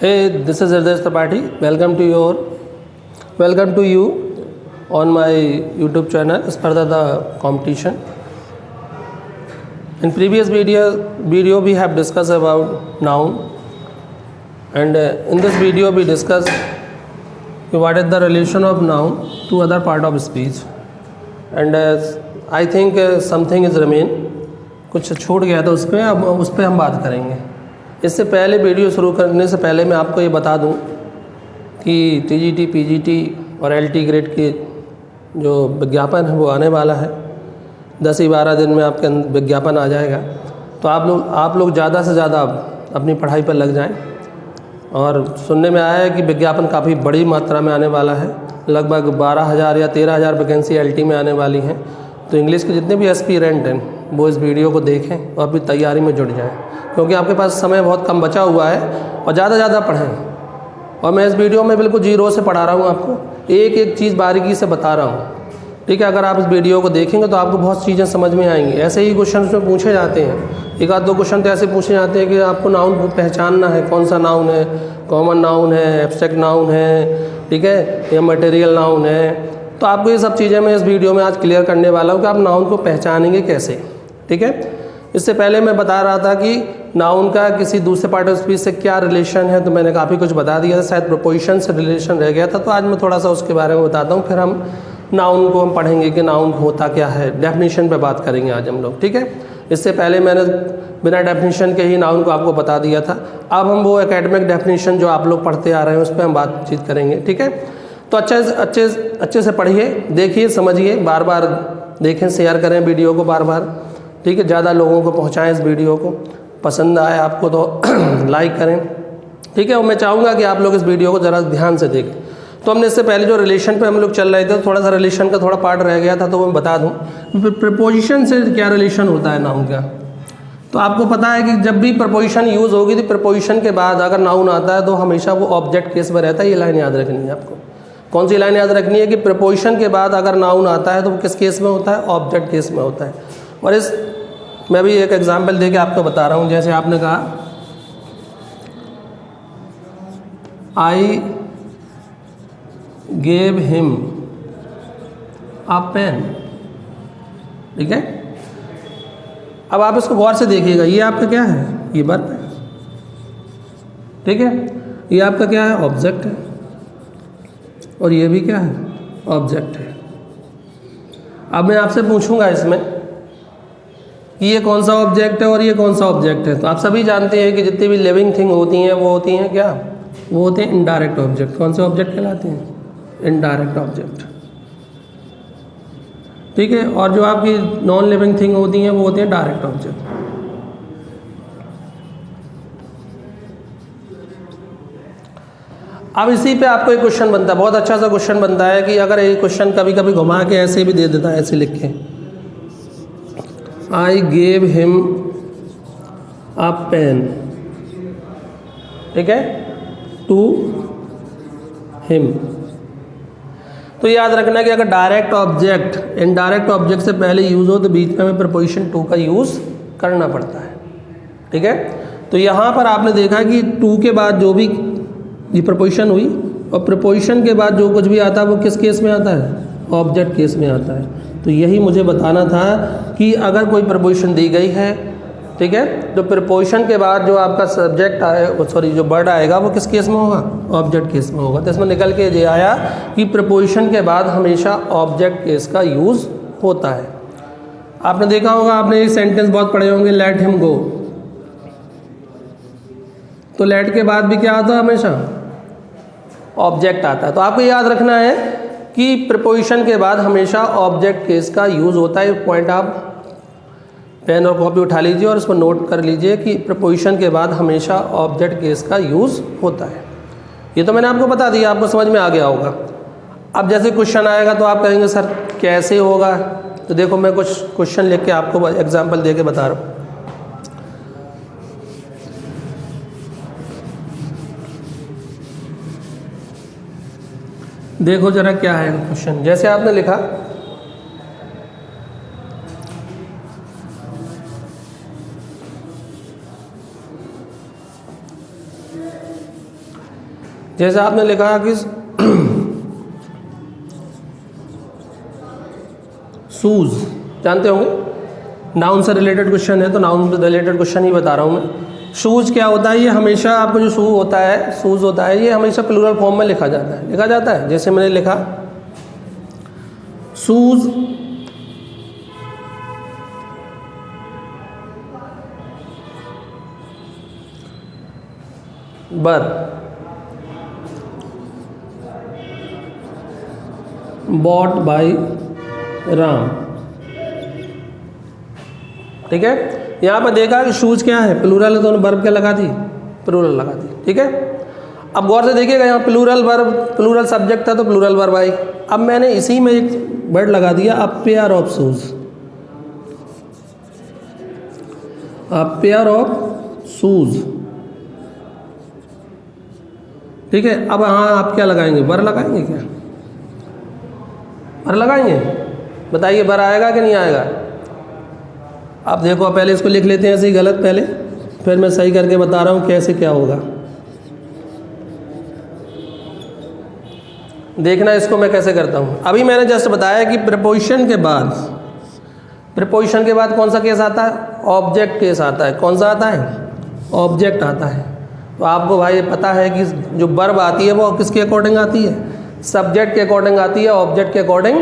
Hey, this is Hriday Tripathi. Welcome to you on my YouTube channel Spardha the Competition. In previous video we have discussed about noun, and in this video we discuss what is the relation of noun to other part of speech, and I think something is remain, कुछ छूट गया था उसमें, अब उस पर हम बात करेंगे। इससे पहले वीडियो शुरू करने से पहले मैं आपको ये बता दूं कि टीजीटी, पीजीटी और एलटी ग्रेड के जो विज्ञापन है वो आने वाला है। 10-12 दिन में आपके विज्ञापन आ जाएगा, तो आप लोग ज़्यादा से ज़्यादा अपनी पढ़ाई पर लग जाएं। और सुनने में आया है कि विज्ञापन काफ़ी बड़ी मात्रा में आने वाला है, लगभग 12,000 या 13,000 वैकेंसी एलटी में आने वाली हैं। तो इंग्लिश के जितने भी एस्पिरेंट हैं वो इस वीडियो को देखें और अपनी तैयारी में जुट जाएं, क्योंकि आपके पास समय बहुत कम बचा हुआ है और ज़्यादा पढ़ें। और मैं इस वीडियो में बिल्कुल जीरो से पढ़ा रहा हूँ, आपको एक एक चीज़ बारीकी से बता रहा हूँ, ठीक है। अगर आप इस वीडियो को देखेंगे तो आपको बहुत चीज़ें समझ में आएंगी। ऐसे ही क्वेश्चन उसमें पूछे जाते हैं, एक आध दो क्वेश्चन तो ऐसे पूछे जाते हैं कि आपको नाउन को पहचानना है, कौन सा नाउन है, कॉमन नाउन है, एब्स्ट्रैक्ट नाउन है, ठीक है, या मटेरियल नाउन है। तो आपको ये सब चीज़ें मैं इस वीडियो में आज क्लियर करने वाला हूँ कि आप नाउन को पहचानेंगे कैसे, ठीक है। इससे पहले मैं बता रहा था कि नाउन का किसी दूसरे पार्ट ऑफ स्पीच से क्या रिलेशन है, तो मैंने काफ़ी कुछ बता दिया था, शायद प्रोपोजिशन से रिलेशन रह गया था। तो आज मैं थोड़ा सा उसके बारे में बताता हूँ, फिर हम नाउन को पढ़ेंगे कि नाउन होता क्या है, डेफिनेशन पे बात करेंगे आज हम लोग, ठीक है। इससे पहले मैंने बिना डेफिनेशन के ही नाउन को आपको बता दिया था। अब हम वो एकेडमिक डेफिनेशन जो आप लोग पढ़ते आ रहे हैं उस पर हम बातचीत करेंगे, ठीक है। तो अच्छे से पढ़िए, देखिए, समझिए, बार बार देखें, शेयर करें वीडियो को बार बार, ठीक है। ज़्यादा लोगों को पहुँचाएँ इस वीडियो को। पसंद आए आपको तो लाइक करें, ठीक है। और मैं चाहूँगा कि आप लोग इस वीडियो को ज़रा ध्यान से देखें। तो हमने इससे पहले जो रिलेशन पे हम लोग चल रहे थे, थोड़ा सा रिलेशन का थोड़ा पार्ट रह गया था, तो वो मैं बता दूं प्रपोजिशन से क्या रिलेशन होता है नाउन का। तो आपको पता है कि जब भी प्रपोजिशन यूज़ होगी तो प्रपोजिशन के बाद अगर नाउन आता है तो हमेशा वो ऑब्जेक्ट केस में रहता है। ये लाइन याद रखनी है आपको। कौन सी लाइन याद रखनी है कि प्रपोजिशन के बाद अगर नाउन आता है तो वो किस केस में होता है, ऑब्जेक्ट केस में होता है। और इस मैं भी एक एग्जाम्पल दे के आपको बता रहा हूँ। जैसे आपने कहा I gave him a pen, ठीक है। अब आप इसको गौर से देखिएगा, ये आपका क्या है, ये वर्ब है, ठीक है। ये आपका क्या है, ऑब्जेक्ट है, और ये भी क्या है, ऑब्जेक्ट है। अब मैं आपसे पूछूंगा इसमें कि ये कौन सा ऑब्जेक्ट है और ये कौन सा ऑब्जेक्ट है। तो आप सभी जानते हैं कि जितनी भी लिविंग थिंग होती हैं वो होती हैं क्या, वो होते हैं इनडायरेक्ट ऑब्जेक्ट। कौन से ऑब्जेक्ट कहलाते हैं, इनडायरेक्ट ऑब्जेक्ट, ठीक है। और जो आपकी नॉन लिविंग थिंग होती हैं वो होती हैं डायरेक्ट ऑब्जेक्ट। अब इसी पे आपको एक क्वेश्चन बनता है, बहुत अच्छा सा क्वेश्चन बनता है कि अगर एक क्वेश्चन कभी कभी घुमा के ऐसे भी दे देता है, ऐसे लिख के, I gave him a pen, ठीक है, टू हिम। तो याद रखना कि अगर डायरेक्ट ऑब्जेक्ट इनडायरेक्ट ऑब्जेक्ट से पहले यूज़ हो तो बीच में हमें प्रपोजिशन टू का यूज़ करना पड़ता है, ठीक है। तो यहाँ पर आपने देखा कि टू के बाद जो भी ये प्रपोजिशन हुई, और प्रपोजिशन के बाद जो कुछ भी आता है वो किस केस में आता है, ऑब्जेक्ट केस में आता है। तो यही मुझे बताना था कि अगर कोई प्रपोजिशन दी गई है, ठीक है, तो प्रपोजिशन के बाद जो आपका सब्जेक्ट आए, सॉरी, जो वर्ड आएगा वो किस केस में होगा, ऑब्जेक्ट केस में होगा। तो इसमें निकल के ये आया कि प्रपोजिशन के बाद हमेशा ऑब्जेक्ट केस का यूज़ होता है। आपने देखा होगा, आपने एक सेंटेंस बहुत पढ़े होंगे, लेट हिम गो। तो लेट के बाद भी क्या आता है, हमेशा ऑब्जेक्ट आता है। तो आपको याद रखना है कि प्रपोजिशन के बाद हमेशा ऑब्जेक्ट केस का यूज़ होता है। पॉइंट आप पेन और कॉपी उठा लीजिए और इसको नोट कर लीजिए कि प्रपोजिशन के बाद हमेशा ऑब्जेक्ट केस का यूज़ होता है। ये तो मैंने आपको बता दिया, आपको समझ में आ गया होगा। अब जैसे क्वेश्चन आएगा तो आप कहेंगे सर कैसे होगा, तो देखो मैं कुछ क्वेश्चन लिख के आपको एग्जाम्पल दे के बता रहा हूँ। देखो जरा क्या है क्वेश्चन। जैसे आपने लिखा जैसे आपने लिखा कि शूज़, जानते होंगे नाउन से रिलेटेड क्वेश्चन है, तो नाउन से रिलेटेड क्वेश्चन ही बता रहा हूँ मैं। शूज़ क्या होता है, ये हमेशा आपको जो शूज़ होता है ये हमेशा प्लूरल फॉर्म में लिखा जाता है। जैसे मैंने लिखा शूज़ बर बॉट बाय राम। ठीक है, यहाँ पर देखा कि शूज़ क्या है, प्लूरल है, तो वर्ब क्या लगा दी, प्लूरल लगा दी। ठीक है, अब गौर से देखिएगा, यहाँ प्लूरल वर्ब, प्लूरल सब्जेक्ट था तो प्लूरल वर्ब आई। अब मैंने इसी में एक वर्ड लगा दिया, a pair of shoes, a pair of shoes. ठीक है, अब हाँ आप क्या लगाएंगे, बर लगाएंगे क्या, बर लगाएंगे, बताइए बर आएगा कि नहीं आएगा। आप देखो, पहले इसको लिख लेते हैं ऐसे ही गलत पहले, फिर मैं सही करके बता रहा हूँ कैसे क्या होगा। देखना इसको मैं कैसे करता हूँ। अभी मैंने जस्ट बताया कि प्रीपोजिशन के बाद कौन सा केस आता है, ऑब्जेक्ट केस आता है। कौन सा आता है, ऑब्जेक्ट आता है। तो आपको भाई पता है कि जो वर्ब आती है वो किसके अकॉर्डिंग आती है, सब्जेक्ट के अकॉर्डिंग आती है, ऑब्जेक्ट के अकॉर्डिंग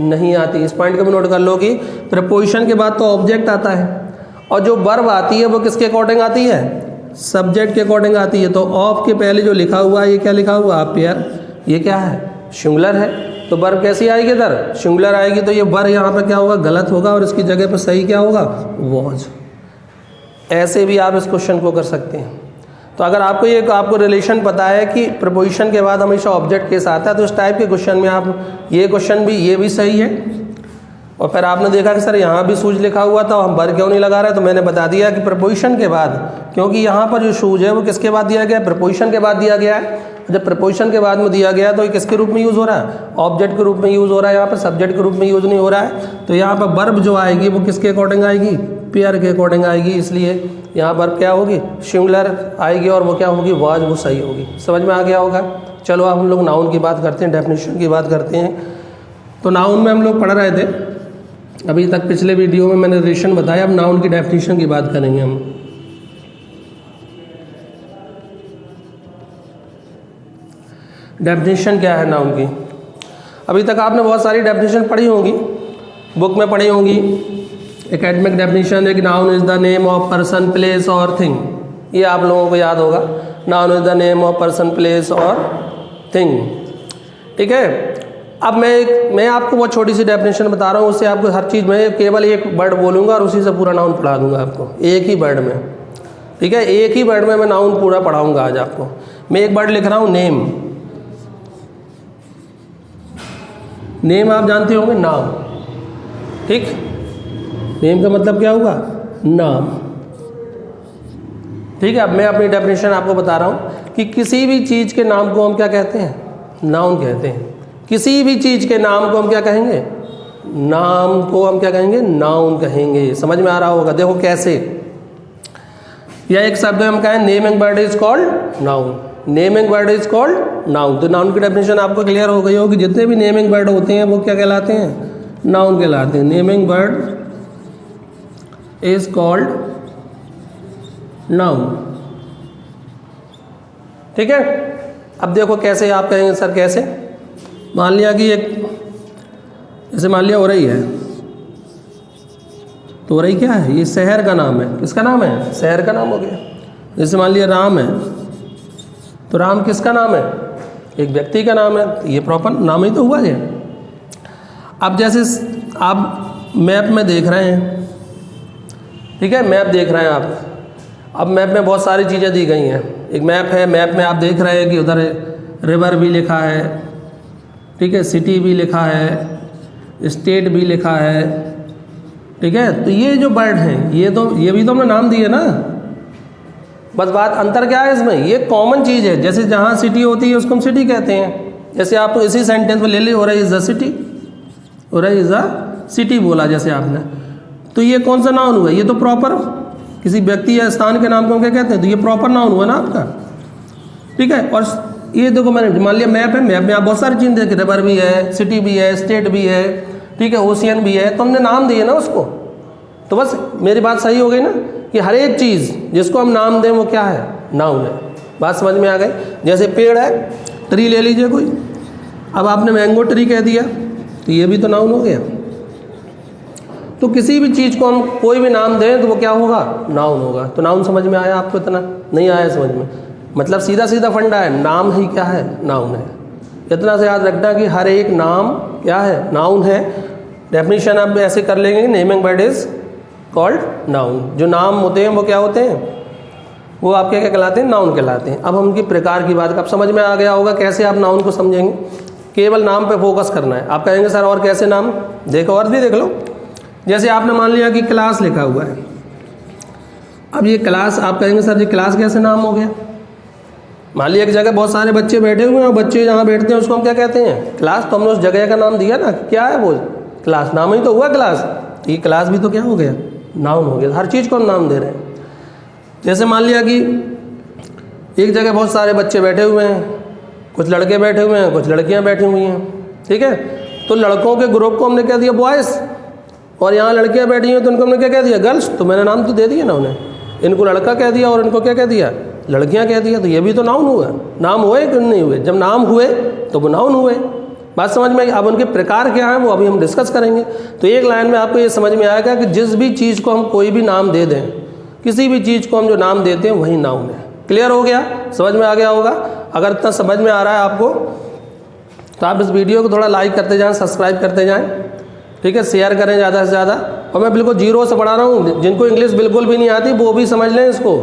नहीं आती। इस पॉइंट को भी नोट कर लो कि प्रीपोजिशन के बाद तो ऑब्जेक्ट आता है, और जो वर्ब आती है वो किसके अकॉर्डिंग आती है, सब्जेक्ट के अकॉर्डिंग आती है। तो ऑफ के पहले जो लिखा हुआ है, ये क्या लिखा हुआ है, पेयर, ये क्या है, सिंगुलर है। तो वर्ब कैसी आएगी इधर, सिंगुलर आएगी। तो ये वर्ब यहाँ पर क्या होगा, गलत होगा, और इसकी जगह पर सही क्या होगा, वॉज। ऐसे भी आप इस क्वेश्चन को कर सकते हैं। तो अगर आपको रिलेशन पता है कि प्रपोजिशन के बाद हमेशा ऑब्जेक्ट केस आता है, तो इस टाइप के क्वेश्चन में आप ये भी सही है। और फिर आपने देखा कि सर यहाँ भी शूज लिखा हुआ था, हम बर क्यों नहीं लगा रहे, तो मैंने बता दिया कि प्रपोजिशन के बाद, क्योंकि यहाँ पर जो शूज है वो किसके बाद दिया गया है, प्रपोजिशन के बाद दिया गया है। जब प्रपोजिशन के बाद में दिया गया तो ये किसके रूप में यूज़ हो रहा है, ऑब्जेक्ट के रूप में यूज़ हो रहा है, यहाँ पर सब्जेक्ट के रूप में यूज़ नहीं हो रहा है। तो यहाँ पर वर्ब जो आएगी वो किसके अकॉर्डिंग आएगी, पेयर के अकॉर्डिंग आएगी। इसलिए यहाँ पर क्या होगी, सिंगुलर आएगी, और वो क्या होगी, वाज, वो सही होगी। समझ में आ गया होगा। चलो अब हम लोग नाउन की बात करते हैं, डेफिनेशन की बात करते हैं। तो नाउन में हम लोग पढ़ रहे थे अभी तक, पिछले वीडियो में मैंने रिलेशन बताया। अब नाउन की डेफिनेशन की बात करेंगे हम। डेफिनेशन क्या है नाउन की। अभी तक आपने बहुत सारी डेफिनेशन पढ़ी होंगी, बुक में पढ़ी होंगी। एकेडमिक डेफिनेशन है कि noun is the name of person, place और थिंग, ये आप लोगों को याद होगा। Noun is the name of person, place और थिंग। ठीक है, अब मैं आपको बहुत छोटी सी डेफिनेशन बता रहा हूँ, उससे आपको हर चीज़ में केवल एक वर्ड बोलूँगा और उसी से पूरा नाउन पढ़ा दूँगा आपको, एक ही वर्ड में। ठीक है, एक ही वर्ड में मैं नाउन पूरा पढ़ाऊँगा आज आपको। मैं एक वर्ड लिख रहा हूँ, नेम। नेम आप जानते होंगे, नाम। ठीक, नेम का मतलब क्या होगा, नाम। ठीक है, अब मैं अपनी डेफिनेशन आपको बता रहा हूँ कि किसी भी चीज़ के नाम को हम क्या कहते हैं, नाउन कहते हैं। किसी भी चीज़ के नाम को हम क्या कहेंगे, नाम को हम क्या कहेंगे, नाउन कहेंगे। समझ में आ रहा होगा। देखो कैसे, या एक शब्द हम कहें, naming word is called noun, naming word is called noun. तो नाउन की डेफिनेशन आपको क्लियर हो गई होगी। जितने भी नेमिंग वर्ड होते हैं वो क्या कहलाते हैं, नाउन कहलाते हैं। Naming word is called noun. ठीक है, अब देखो कैसे आप कहेंगे, सर कैसे। मान लिया कि एक, जैसे मान लिया ओरई है, तो ओरई क्या है, ये शहर का नाम है। किसका नाम है, शहर का नाम हो गया। जैसे मान लिया राम है, तो राम किसका नाम है, एक व्यक्ति का नाम है, ये प्रॉपर नाम ही तो हुआ है। अब जैसे आप मैप में देख रहे हैं, ठीक है, मैप देख रहे हैं आप। अब मैप में बहुत सारी चीज़ें दी गई हैं। एक मैप है, मैप में आप देख रहे हैं कि उधर रिवर भी लिखा है, ठीक है, सिटी भी लिखा है, स्टेट भी लिखा है। ठीक है, तो ये जो वर्ड हैं, ये भी तो हमने नाम दिए ना। बस बात अंतर क्या है इसमें, ये कॉमन चीज़ है। जैसे जहाँ सिटी होती है उसको हम सिटी कहते हैं। जैसे आप इसी सेंटेंस में ले ली, Orai is a city, Orai is a city बोला जैसे आपने, तो ये कौन सा नाउन हुआ, ये तो प्रॉपर किसी व्यक्ति या स्थान के नाम को हम क्या कहते हैं, तो ये प्रॉपर नाउन हुआ ना आपका। ठीक है, और ये देखो मैंने मान लिया मैप है, मैप में आप बहुत सारी चीज़ देख, रिवर भी है, सिटी भी है, स्टेट भी है, ठीक है, ओशियन भी है, तो हमने नाम दिए ना उसको। तो बस मेरी बात सही हो गई ना कि हर एक चीज़ जिसको हम नाम दें वो क्या है, नाउन है। बात समझ में आ गई। जैसे पेड़ है, ट्री ले लीजिए कोई, अब आपने मैंगो ट्री कह दिया तो ये भी तो नाउन हो गया। तो किसी भी चीज़ को हम कोई भी नाम दें तो वो क्या होगा, नाउन होगा। तो नाउन समझ में आया आपको? इतना नहीं आया समझ में? मतलब सीधा सीधा फंडा है, नाम ही क्या है, नाउन है। इतना से याद रखना कि हर एक नाम क्या है, नाउन है। डेफिनेशन आप ऐसे कर लेंगे, naming word is called noun. जो नाम होते हैं वो क्या होते हैं, वो आपके क्या कहलाते हैं, नाउन कहलाते हैं। अब हम उनकी प्रकार की बात, अब समझ में आ गया होगा कैसे आप नाउन को समझेंगे। केवल नाम पे फोकस करना है। आप कहेंगे सर और कैसे नाम, देखो और भी देख लो। जैसे आपने मान लिया कि क्लास लिखा हुआ है, अब ये क्लास, आप कहेंगे सर ये क्लास कैसे नाम हो गया। मान लिया एक जगह बहुत सारे बच्चे बैठे हुए हैं और बच्चे जहाँ बैठते हैं उसको हम क्या कहते हैं, क्लास। तो हमने उस जगह का नाम दिया ना, क्या है वो, क्लास। नाम ही तो हुआ क्लास। ये क्लास भी तो क्या हो गया, नाउन हो गया। हर चीज़ को हम नाम दे रहे हैं। जैसे मान लिया कि एक जगह बहुत सारे बच्चे बैठे हुए हैं, कुछ लड़के बैठे हुए हैं, कुछ लड़कियां बैठी हुई हैं, ठीक है। तो लड़कों के ग्रुप को हमने क्या दिया, बॉयज़, और यहाँ लड़कियां बैठी हैं तो उनको हमने क्या कह दिया, गर्ल्स। तो मैंने नाम तो दे दिया ना उन्हें, इनको लड़का कह दिया और इनको क्या कह दिया, लड़कियां कह दिया। तो ये भी तो नाउन हुआ। नाम हुए कि नहीं हुए? जब नाम हुए तो वो नाउन हुए। बात समझ में आई? अब उनके प्रकार क्या हैं वो अभी हम डिस्कस करेंगे। तो एक लाइन में आपको ये समझ में आएगा कि जिस भी चीज़ को हम कोई भी नाम दे दें, किसी भी चीज़ को हम जो नाम देते हैं वही नाउन है। क्लियर हो गया? समझ में आ गया होगा। अगर इतना समझ में आ रहा है आपको तो आप इस वीडियो को थोड़ा लाइक करते जाएं, सब्सक्राइब करते जाएं, ठीक है, शेयर करें ज़्यादा से ज़्यादा। और मैं बिल्कुल जीरो से पढ़ा रहा हूँ, जिनको इंग्लिश बिल्कुल भी नहीं आती वो भी समझ लें इसको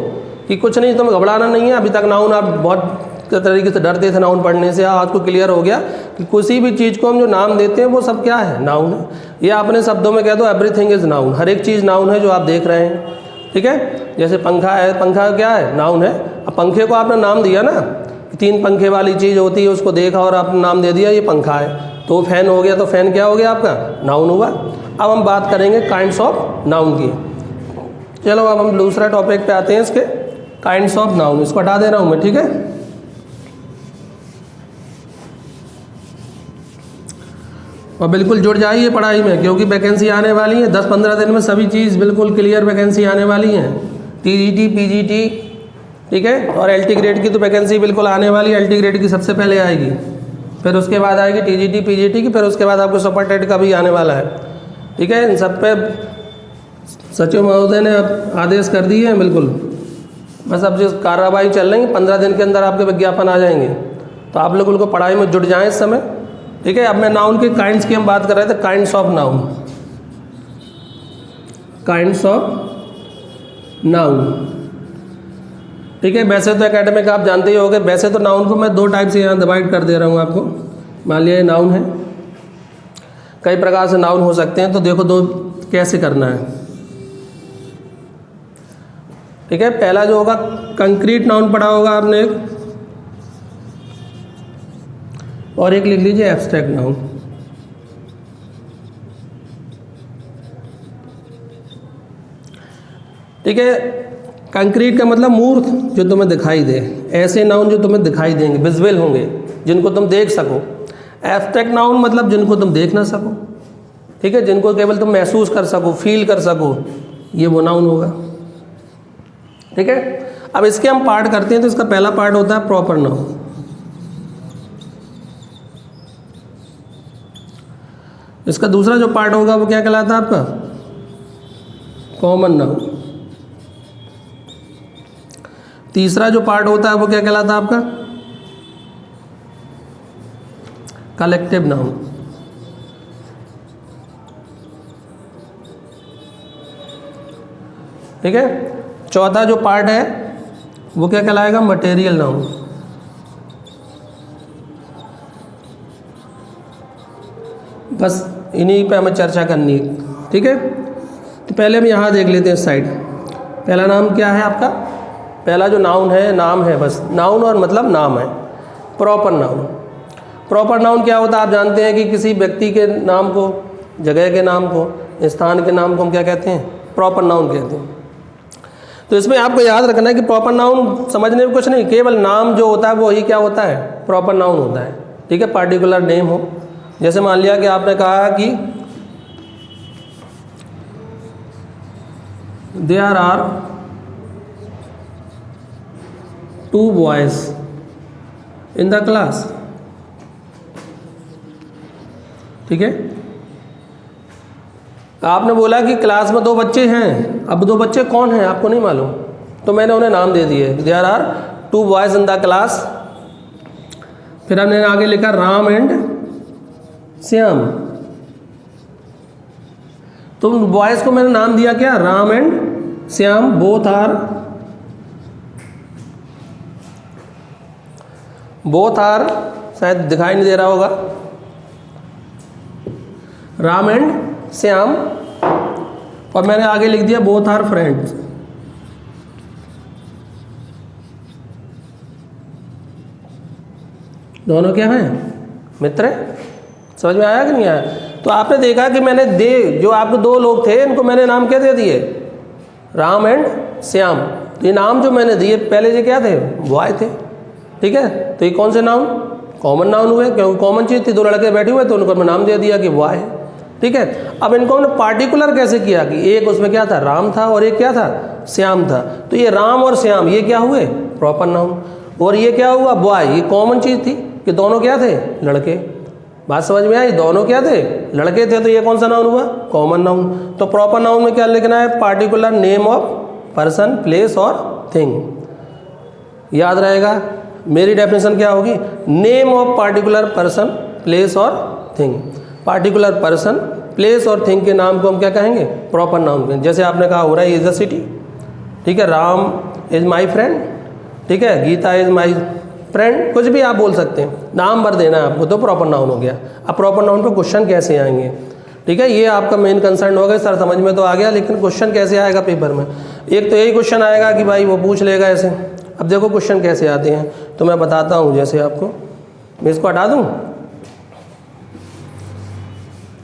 कि कुछ नहीं, तुम्हें घबराना नहीं है। अभी तक नाउन आप बहुत तरीके से डरते थे नाउन पढ़ने से, आज को क्लियर हो गया कि किसी भी चीज़ को हम जो नाम देते हैं वो सब क्या है, नाउन है। ये अपने शब्दों में कह दो, एवरीथिंग इज़ नाउन। हर एक चीज़ नाउन है जो आप देख रहे हैं, ठीक है। जैसे पंखा है, पंखा क्या है, नाउन है। अब पंखे को आपने नाम दिया ना, 3 पंखे वाली चीज़ होती है, उसको देखा और आपने नाम दे दिया ये पंखा है, तो फैन हो गया। तो फैन क्या हो गया आपका, नाउन हुआ। अब हम बात करेंगे काइंड्स ऑफ नाउन की। चलो अब हम दूसरा टॉपिक पे आते हैं, इसके काइंड्स ऑफ नाउन। इसको हटा दे रहा हूँ मैं, ठीक है। और बिल्कुल जुड़ जाइए पढ़ाई में, क्योंकि वैकेंसी आने वाली है 10-15 दिन में, सभी चीज़ बिल्कुल क्लियर वैकेंसी आने वाली है। टीजीटी, पीजीटी, ठीक है, और एलटी ग्रेड की तो वैकेंसी बिल्कुल आने वाली है। एलटी ग्रेड की सबसे पहले आएगी, फिर उसके बाद आएगी टीजीटी, पीजीटी की, फिर उसके बाद आपको सुपर टेट का भी आने वाला है, ठीक है। इन सब पे सचिव महोदय ने अब आदेश कर दिए हैं बिल्कुल। बस अब जो कार्रवाई चल रही है 15 दिन के अंदर आपके विज्ञापन आ जाएंगे। तो आप लोग उनको पढ़ाई में जुट जाएं इस समय, ठीक है। अब मैं नाउन के काइंड्स की हम बात कर रहे थे, kinds of noun, kinds of noun, ठीक है। वैसे तो एकेडमिक आप जानते ही होंगे, वैसे तो नाउन को मैं 2 टाइप से यहाँ डिवाइड कर दे रहा हूँ आपको। मान लिया ये नाउन है, कई प्रकार से नाउन हो सकते हैं, तो देखो 2 कैसे करना है, ठीक है। पहला जो होगा कंक्रीट नाउन पढ़ा होगा आपने एक, और एक लिख लीजिए एब्स्ट्रैक्ट नाउन, ठीक है। कंक्रीट का मतलब मूर्त, जो तुम्हें दिखाई दे, ऐसे नाउन जो तुम्हें दिखाई देंगे, विजुअल होंगे, जिनको तुम देख सको। एब्स्ट्रैक्ट नाउन मतलब जिनको तुम देख ना सको, ठीक है, जिनको केवल तुम महसूस कर सको, फील कर सको, ये वो नाउन होगा, ठीक है। अब इसके हम पार्ट करते हैं। तो इसका पहला पार्ट होता है प्रॉपर नाउन। इसका दूसरा जो पार्ट होगा वो क्या कहलाता है आपका, कॉमन नाउन। तीसरा जो पार्ट होता है वो क्या कहलाता है आपका, कलेक्टिव नाउन। ठीक है। चौथा जो पार्ट है वो क्या कहलाएगा, मटेरियल नाउन। बस इन्हीं पे हमें चर्चा करनी है, ठीक है। तो पहले हम यहाँ देख लेते हैं साइड। पहला नाम क्या है आपका, पहला जो नाउन है, नाम है, बस नाउन और मतलब नाम है। प्रॉपर नाउन, प्रॉपर नाउन क्या होता है आप जानते हैं कि किसी व्यक्ति के नाम को, जगह के नाम को, स्थान के नाम को हम क्या कहते हैं, प्रॉपर नाउन कहते हैं। तो इसमें आपको याद रखना है कि प्रॉपर नाउन समझने में कुछ नहीं, केवल नाम जो होता है वो ही क्या होता है, प्रॉपर नाउन होता है। ठीक है, पार्टिकुलर नेम हो। जैसे मान लिया कि आपने कहा कि there are 2 boys in the class. ठीक है, आपने बोला कि क्लास में 2 बच्चे हैं। अब 2 बच्चे कौन हैं आपको नहीं मालूम, तो मैंने उन्हें नाम दे दिए, there are 2 boys in the class. फिर हमने आगे लिखा राम एंड श्याम। तो बॉयज को मैंने नाम दिया क्या, Ram and Shyam. Both are शायद दिखाई नहीं दे रहा होगा, राम एंड श्याम। और मैंने आगे लिख दिया बोथ आर फ्रेंड्स। दोनों क्या हैं, मित्र हैं। समझ में आया कि नहीं आया? तो आपने देखा कि मैंने जो आपके 2 लोग थे इनको मैंने नाम क्या दे दिए, राम एंड श्याम। तो ये नाम जो मैंने दिए पहले ये क्या थे, बॉय थे। ठीक है, तो ये कौन से नाउन, कॉमन नाउन हुए, क्योंकि कॉमन चीज़ थी, 2 लड़के बैठे हुए तो उनको मैं नाम दे दिया कि बॉय है। ठीक है, अब इनको हमने पार्टिकुलर कैसे किया कि एक उसमें क्या था, राम था, और एक क्या था, श्याम था। तो ये राम और श्याम ये क्या हुए, प्रॉपर नाउन। और ये क्या हुआ, बॉय, ये कॉमन चीज़ थी कि दोनों क्या थे, लड़के। बात समझ में आई, दोनों क्या थे, लड़के थे, तो ये कौन सा नाउन हुआ, कॉमन नाउन। तो प्रॉपर नाउन में क्या लिखना है, particular name of person, place और थिंग। याद रहेगा, मेरी डेफिनेशन क्या होगी, name of particular person, place और थिंग। पार्टिकुलर पर्सन, प्लेस और थिंग के नाम को हम क्या कहेंगे, प्रॉपर नाउन। जैसे आपने कहा हो रहा है इज अ सिटी। ठीक है, राम इज माई फ्रेंड। ठीक है, गीता इज माई फ्रेंड, कुछ भी आप बोल सकते हैं, नाम भर देना है आपको, तो प्रॉपर नाउन हो गया। अब प्रॉपर नाउन पे क्वेश्चन कैसे आएंगे, ठीक है, ये आपका मेन कंसर्न होगा। सर समझ में तो आ गया, लेकिन क्वेश्चन कैसे आएगा पेपर में। एक तो यही क्वेश्चन आएगा कि भाई वो पूछ लेगा ऐसे। अब देखो क्वेश्चन कैसे आते हैं, तो मैं बताता हूँ। जैसे आपको मैं इसको हटा दूँ,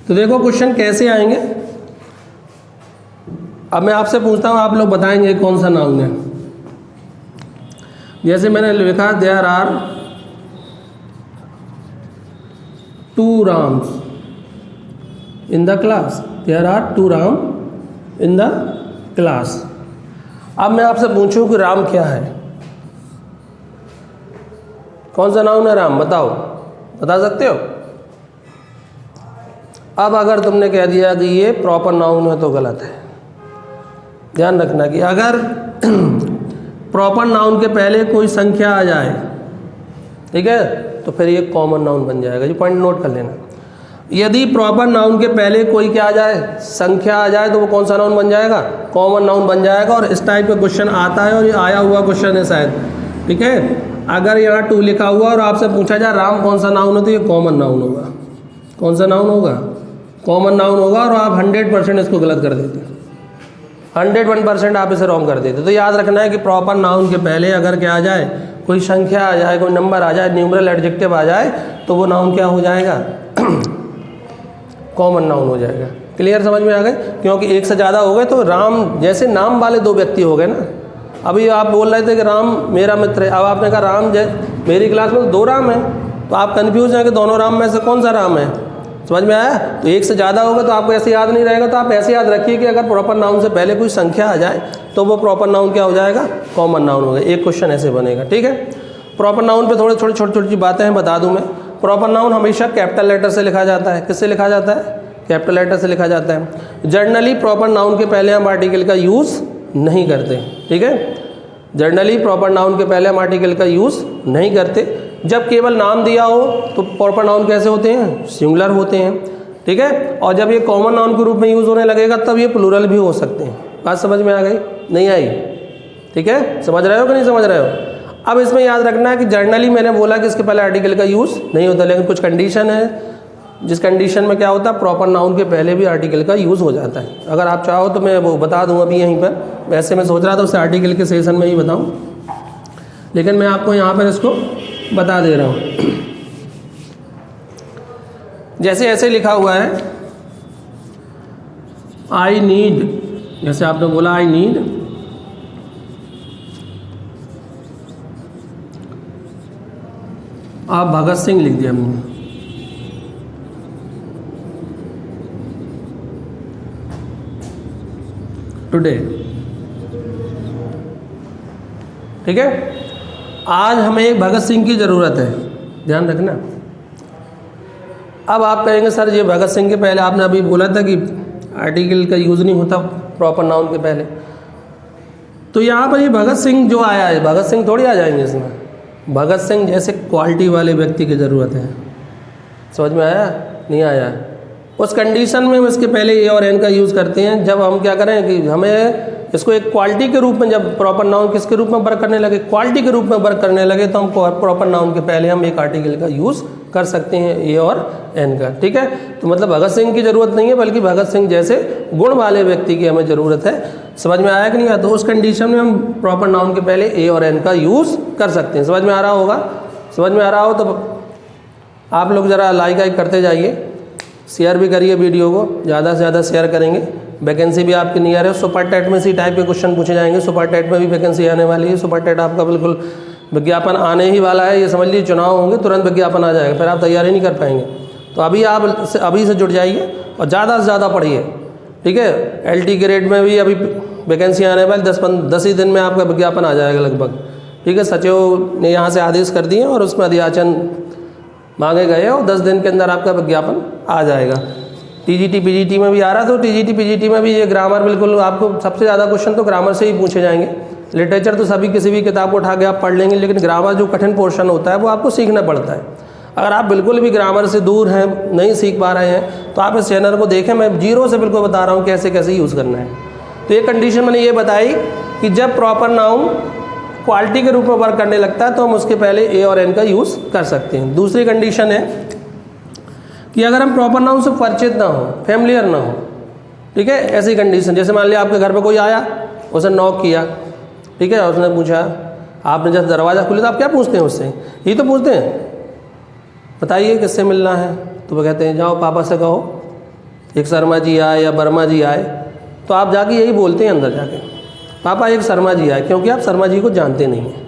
तो देखो क्वेश्चन कैसे आएंगे। अब मैं आपसे पूछता हूँ, आप लोग बताएंगे कौन सा नाउन है। जैसे मैंने लिखा there are 2 Rams in the class. There are 2 Ram in the class. अब मैं आपसे पूछूं कि राम क्या है, कौन सा नाउन है राम, बताओ, बता सकते हो? अब अगर तुमने कह दिया कि ये प्रॉपर नाउन है तो गलत है। ध्यान रखना कि अगर प्रॉपर नाउन के पहले कोई संख्या आ जाए, ठीक है, तो फिर ये कॉमन नाउन बन जाएगा। ये पॉइंट नोट कर लेना। यदि प्रॉपर नाउन के पहले कोई क्या आ जाए, संख्या आ जाए, तो वो कौन सा नाउन बन जाएगा, कॉमन नाउन बन जाएगा। और इस टाइप का क्वेश्चन आता है, और ये आया हुआ क्वेश्चन है शायद। ठीक है, अगर यहाँ 2 लिखा हुआ और आपसे पूछा जाए राम कौन सा नाउन है, तो ये कॉमन नाउन होगा। कौन सा नाउन होगा, कॉमन नाउन होगा। और आप 100% इसको गलत कर देते, 101% आप इसे रॉन्ग कर देते। तो याद रखना है कि प्रॉपर नाउन के पहले अगर क्या आ जाए, कोई संख्या आ जाए, कोई नंबर आ जाए, न्यूमरल एडजेक्टिव आ जाए, तो वो नाउन क्या हो जाएगा, कॉमन नाउन हो जाएगा। क्लियर, समझ में आ गए? क्योंकि एक से ज़्यादा हो गए तो राम जैसे नाम वाले 2 व्यक्ति हो गए ना। अभी आप बोल रहे थे कि राम मेरा मित्र है, अब आपने कहा राम मेरी क्लास में तो 2 राम हैं, तो आप कन्फ्यूज हैं कि दोनों राम में से कौन सा राम है। समझ में आया? तो एक से ज़्यादा होगा तो आपको ऐसे याद नहीं रहेगा। तो आप ऐसे याद रखिए कि अगर प्रॉपर नाउन से पहले कोई संख्या आ जाए तो वो प्रॉपर नाउन क्या हो जाएगा, कॉमन नाउन होगा। एक क्वेश्चन ऐसे बनेगा। ठीक है, प्रॉपर नाउन पे थोड़ी छोटी बातें हैं, बता दूं मैं। प्रॉपर नाउन हमेशा कैपिटल लेटर से लिखा जाता है। किससे लिखा जाता है, कैपिटल लेटर से लिखा जाता है। जनरली प्रॉपर नाउन के पहले हम आर्टिकल का यूज़ नहीं करते। ठीक है, जनरली प्रॉपर नाउन के पहले हम आर्टिकल का यूज़ नहीं करते। जब केवल नाम दिया हो तो प्रॉपर नाउन कैसे होते हैं, सिंगुलर होते हैं। ठीक है, और जब ये कॉमन नाउन के रूप में यूज़ होने लगेगा तब ये प्लूरल भी हो सकते हैं। बात समझ में आ गई, नहीं आई? ठीक है, समझ रहे हो कि नहीं समझ रहे हो? अब इसमें याद रखना है कि जनरली मैंने बोला कि इसके पहले आर्टिकल का यूज़ नहीं होता, लेकिन कुछ कंडीशन है जिस कंडीशन में क्या होता है, प्रॉपर नाउन के पहले भी आर्टिकल का यूज़ हो जाता है। अगर आप चाहो तो मैं वो बता दूँ अभी यहीं पर। वैसे मैं सोच रहा था उस आर्टिकल के सेशन में ही बताऊँ, लेकिन मैं आपको यहाँ पर इसको बता दे रहा हूँ। जैसे ऐसे लिखा हुआ है, आई नीड, जैसे आपने बोला आई नीड आप भगत सिंह लिख दिया हमने। टुडे, ठीक है, आज हमें एक भगत सिंह की ज़रूरत है, ध्यान रखना। अब आप कहेंगे सर ये भगत सिंह के पहले आपने अभी बोला था कि आर्टिकल का यूज़ नहीं होता प्रॉपर नाउन के पहले, तो यहाँ पर ये भगत सिंह जो आया है, भगत सिंह थोड़ी आ जाएंगे इसमें। भगत सिंह जैसे क्वालिटी वाले व्यक्ति की ज़रूरत है। समझ में आया? नहीं आया? उस कंडीशन में इसके पहले ए और एन का यूज़ करते हैं जब हम क्या करें कि हमें इसको एक क्वालिटी के रूप में, जब प्रॉपर नाउन किसके रूप में वर्क करने लगे, क्वालिटी के रूप में वर्क करने लगे, तो हम प्रॉपर नाउन के पहले हम एक आर्टिकल का यूज़ कर सकते हैं, ए और एन का। ठीक है, तो मतलब भगत सिंह की ज़रूरत नहीं है, बल्कि भगत सिंह जैसे गुण वाले व्यक्ति की हमें ज़रूरत है। समझ में आया कि नहीं आया? तो उस कंडीशन में हम प्रॉपर नाउन के पहले ए और एन का यूज़ कर सकते हैं। समझ में आ रहा होगा? समझ में आ रहा हो तो आप लोग ज़रा लाइक करते जाइए, शेयर भी करिए वीडियो को, ज़्यादा से ज़्यादा शेयर करेंगे। वैकेंसी भी आपकी नहीं आ रही है, सुपर टेट में इसी टाइप के क्वेश्चन पूछे जाएंगे। सुपर टेट में भी वैकेंसी आने वाली है। सुपर टेट आपका बिल्कुल विज्ञापन आने ही वाला है, ये समझ लीजिए, चुनाव होंगे तुरंत विज्ञापन आ जाएगा, फिर आप तैयारी नहीं कर पाएंगे। तो अभी आप अभी से जुड़ जाइए और ज़्यादा से ज़्यादा पढ़िए। ठीक है, LT ग्रेड में भी अभी वैकेंसी आने वाली, 10 ही दिन में आपका विज्ञापन आ जाएगा लगभग। ठीक है, सचिव ने यहाँ से आदेश कर दिए और उसमें अध्याचन मांगे गए और 10 दिन के अंदर आपका विज्ञापन आ जाएगा। TGT PGT में भी आ रहा, तो TGT PGT में भी ये ग्रामर, बिल्कुल आपको सबसे ज़्यादा क्वेश्चन तो ग्रामर से ही पूछे जाएंगे। लिटरेचर तो सभी किसी भी किताब को उठा के आप पढ़ लेंगे, लेकिन ग्रामर जो कठिन पोर्शन होता है वो आपको सीखना पड़ता है। अगर आप बिल्कुल भी ग्रामर से दूर हैं, नहीं सीख पा रहे हैं, तो आप इस चैनल को देखें, मैं जीरो से बिल्कुल बता रहा हूँ कैसे कैसे यूज़ करना है। तो ये कंडीशन मैंने ये बताई कि जब प्रॉपर नाउन क्वालिटी के रूप में वर्क करने लगता है तो हम उसके पहले ए और एन का यूज़ कर सकते हैं। दूसरी कंडीशन है कि अगर हम प्रॉपर नाउन से परिचित ना हो, फैमिलियर ना हो। ठीक है, ऐसी कंडीशन, जैसे मान लिया आपके घर पे कोई आया, उसने नॉक किया, ठीक है, उसने पूछा, आपने जब दरवाज़ा खोला तो आप क्या पूछते हैं उससे? यही तो पूछते हैं, बताइए किससे मिलना है? तो वो कहते हैं जाओ पापा से कहो एक शर्मा जी आए या वर्मा जी आए। तो आप जाके यही बोलते हैं अंदर जाके, पापा एक शर्मा जी आए, क्योंकि आप शर्मा जी को जानते नहीं हैं।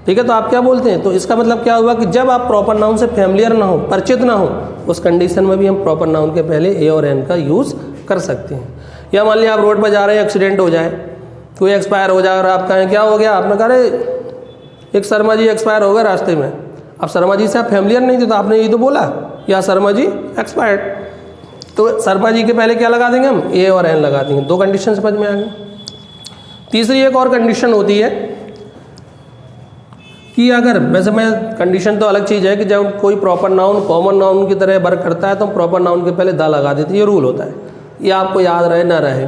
ठीक है, तो आप क्या बोलते हैं? तो इसका मतलब क्या हुआ कि जब आप प्रॉपर नाउन से फैमिलियर ना हो, परिचित ना हो, उस कंडीशन में भी हम प्रॉपर नाउन के पहले ए और एन का यूज़ कर सकते हैं। या मान लिया आप रोड पर जा रहे हैं, एक्सीडेंट हो जाए, कोई एक्सपायर हो जाए और आप कहें क्या हो गया? आपने कहा अरे एक शर्मा जी एक्सपायर हो गए रास्ते में। अब शर्मा जी से आप फैमिलियर नहीं थे तो आपने यही तो बोला, या शर्मा जी एक्सपायर्ड। तो शर्मा जी के पहले क्या लगा देंगे हम? ए और एन लगा देंगे। दो कंडीशन समझ में आ गई। तीसरी एक और कंडीशन होती है कि अगर, वैसे मैं कंडीशन तो अलग चीज़ है कि जब कोई प्रॉपर नाउन कॉमन नाउन की तरह वर्क करता है तो हम प्रॉपर नाउन के पहले दा लगा देते हैं। ये रूल होता है, ये आपको याद रहे ना रहे,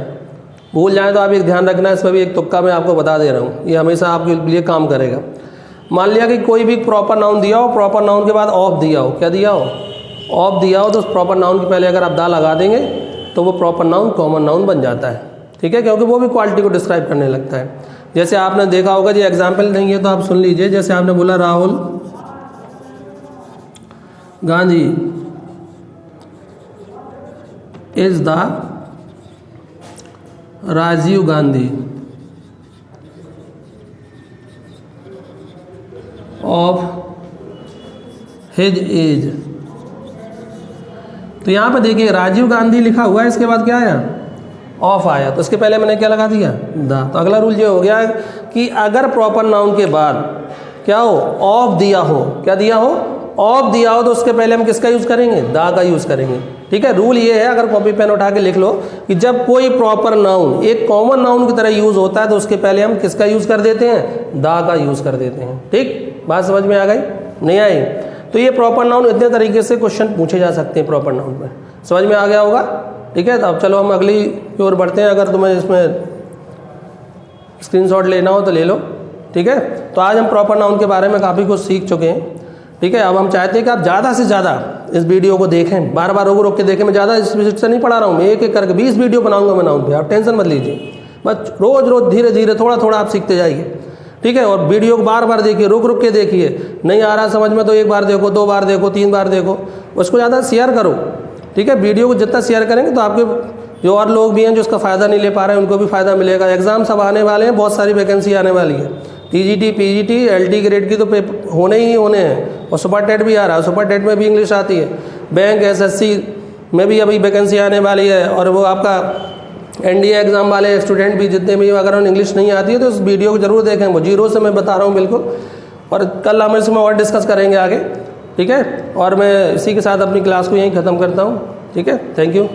भूल जाए तो आप एक ध्यान रखना, इसमें भी एक तुक्का मैं आपको बता दे रहा हूँ, ये हमेशा आपके लिए काम करेगा। मान लिया कि कोई भी प्रॉपर नाउन दिया हो, प्रॉपर नाउन के बाद ऑफ दिया हो, क्या दिया हो? ऑफ दिया हो, तो उस प्रॉपर नाउन के पहले अगर आप दा लगा देंगे तो वो प्रॉपर नाउन कॉमन नाउन बन जाता है। ठीक है, क्योंकि वो भी क्वालिटी को डिस्क्राइब करने लगता है। जैसे आपने देखा होगा, जी एग्जाम्पल नहीं है तो आप सुन लीजिए। जैसे आपने बोला Rahul Gandhi is the Rajiv Gandhi of his age. तो यहाँ पे देखिए राजीव गांधी लिखा हुआ है, इसके बाद क्या आया? ऑफ आया, तो इसके पहले मैंने क्या लगा दिया? दा। तो अगला रूल ये हो गया कि अगर प्रॉपर नाउन के बाद क्या हो? ऑफ दिया हो, क्या दिया हो? ऑफ दिया हो, तो उसके पहले हम किसका यूज़ करेंगे? दा का यूज़ करेंगे। ठीक है, रूल ये है, अगर कॉपी पेन उठा के लिख लो कि जब कोई प्रॉपर नाउन एक कॉमन नाउन की तरह यूज़ होता है तो उसके पहले हम किसका यूज़ कर देते हैं? दा का यूज़ कर देते हैं। ठीक, बात समझ में आ गई? नहीं आई? तो ये प्रॉपर नाउन इतने तरीके से क्वेश्चन पूछे जा सकते हैं प्रॉपर नाउन में। समझ में आ गया होगा? ठीक है, तो अब चलो हम अगली की ओर बढ़ते हैं। अगर तुम्हें इसमें स्क्रीनशॉट लेना हो तो ले लो। ठीक है, तो आज हम प्रॉपर नाउन के बारे में काफ़ी कुछ सीख चुके हैं। ठीक है, अब हम चाहते हैं कि आप ज़्यादा से ज़्यादा इस वीडियो को देखें, बार बार रोक के देखें। मैं ज़्यादा इस विजिट से नहीं पढ़ा रहा हूँ, मैं एक एक करके 20 वीडियो बनाऊंगा मैं नाउन पे, आप टेंशन मत लीजिए। बस रोज़ रोज़ धीरे धीरे थोड़ा थोड़ा आप सीखते जाइए। ठीक है, और वीडियो को बार बार देखिए, रुक रुक के देखिए। नहीं आ रहा समझ में तो एक बार देखो, 2 बार देखो, 3 बार देखो, उसको ज़्यादा शेयर करो। ठीक है, वीडियो को जितना शेयर करेंगे तो आपके जो और लोग भी हैं जो इसका फ़ायदा नहीं ले पा रहे हैं उनको भी फ़ायदा मिलेगा। एग्ज़ाम सब आने वाले हैं, बहुत सारी वैकेंसी आने वाली है। टीजीटी, पीजीटी, एलटी ग्रेड की तो पेपर होने ही होने हैं, और सुपर टेट भी आ रहा है, सुपर टेट में भी इंग्लिश आती है। बैंक, एसएससी में भी अभी वैकेंसी आने वाली है, और वो आपका एनडीए एग्ज़ाम वाले स्टूडेंट भी जितने भी, अगर उन्हें इंग्लिश नहीं आती है तो इस वीडियो को जरूर देखें। वो जीरो से मैं बता रहा हूँ बिल्कुल, और कल हम इसमें और डिस्कस करेंगे आगे, ठीक है। और मैं इसी के साथ अपनी क्लास को यहीं ख़त्म करता हूँ, ठीक है। Thank you.